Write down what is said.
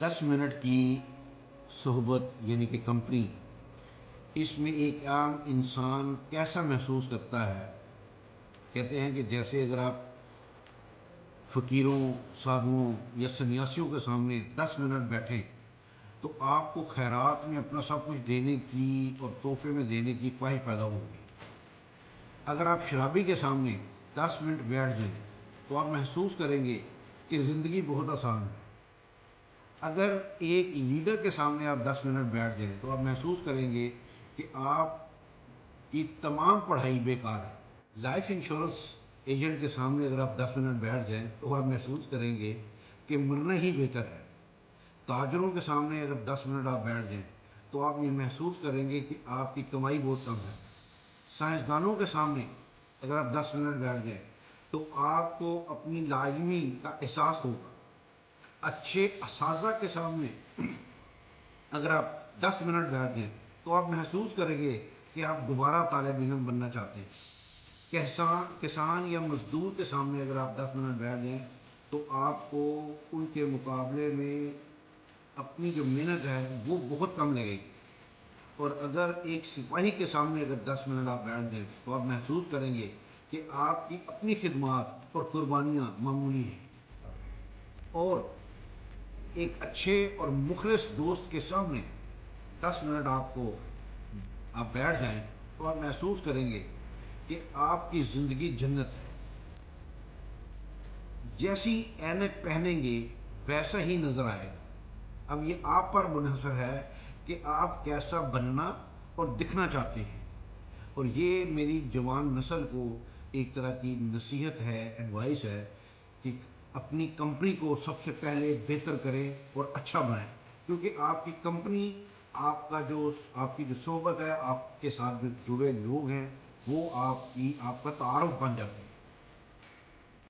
10 minute کی صحبت یعنی کہ کمپنی، اس میں ایک عام انسان کیسا محسوس کرتا ہے؟ کہتے ہیں کہ جیسے اگر آپ فقیروں، سادھوؤں یا سنیاسیوں کے سامنے 10 منٹ بیٹھیں تو آپ کو خیرات میں اپنا سب کچھ دینے کی اور تحفے میں دینے کی خواہش پیدا ہوگی۔ اگر آپ شرابی کے سامنے 10 منٹ بیٹھ جائیں تو آپ محسوس کریں گے کہ زندگی بہت آسان ہے۔ اگر ایک لیڈر کے سامنے آپ 10 منٹ بیٹھ جائیں تو آپ محسوس کریں گے کہ آپ کی تمام پڑھائی بیکار ہے۔ لائف انشورنس ایجنٹ کے سامنے اگر آپ 10 منٹ بیٹھ جائیں تو آپ محسوس کریں گے کہ مرنا ہی بہتر ہے۔ تاجروں کے سامنے اگر 10 منٹ آپ بیٹھ جائیں تو آپ یہ محسوس کریں گے کہ آپ کی کمائی بہت کم ہے۔ سائنسدانوں کے سامنے اگر آپ 10 منٹ بیٹھ جائیں تو آپ کو اپنی لازمی کا احساس ہوگا۔ اچھے اساتذہ کے سامنے اگر آپ 10 منٹ بیٹھ جائیں تو آپ محسوس کریں گے کہ آپ دوبارہ طالب علم بننا چاہتے ہیں۔ کسان یا مزدور کے سامنے اگر آپ 10 منٹ بیٹھ جائیں تو آپ کو ان کے مقابلے میں اپنی جو محنت ہے وہ بہت کم لگے گی۔ اور اگر ایک سپاہی کے سامنے اگر 10 منٹ آپ بیٹھ جائیں تو آپ محسوس کریں گے کہ آپ کی اپنی خدمات اور قربانیاں معمولی ہیں۔ اور ایک اچھے اور مخلص دوست کے سامنے 10 منٹ آپ بیٹھ جائیں تو آپ محسوس کریں گے کہ آپ کی زندگی جنت ہے۔ جیسی اینک پہنیں گے ویسا ہی نظر آئے گا۔ اب یہ آپ پر منحصر ہے کہ آپ کیسا بننا اور دکھنا چاہتے ہیں۔ اور یہ میری جوان نسل کو ایک طرح کی نصیحت ہے، ایڈوائس ہے کہ اپنی کمپنی کو سب سے پہلے بہتر کریں اور اچھا بنائیں، کیونکہ آپ کی کمپنی آپ کی جو صحبت ہے، آپ کے ساتھ جو جڑے لوگ ہیں وہ آپ کا تعارف بن جاتے ہیں۔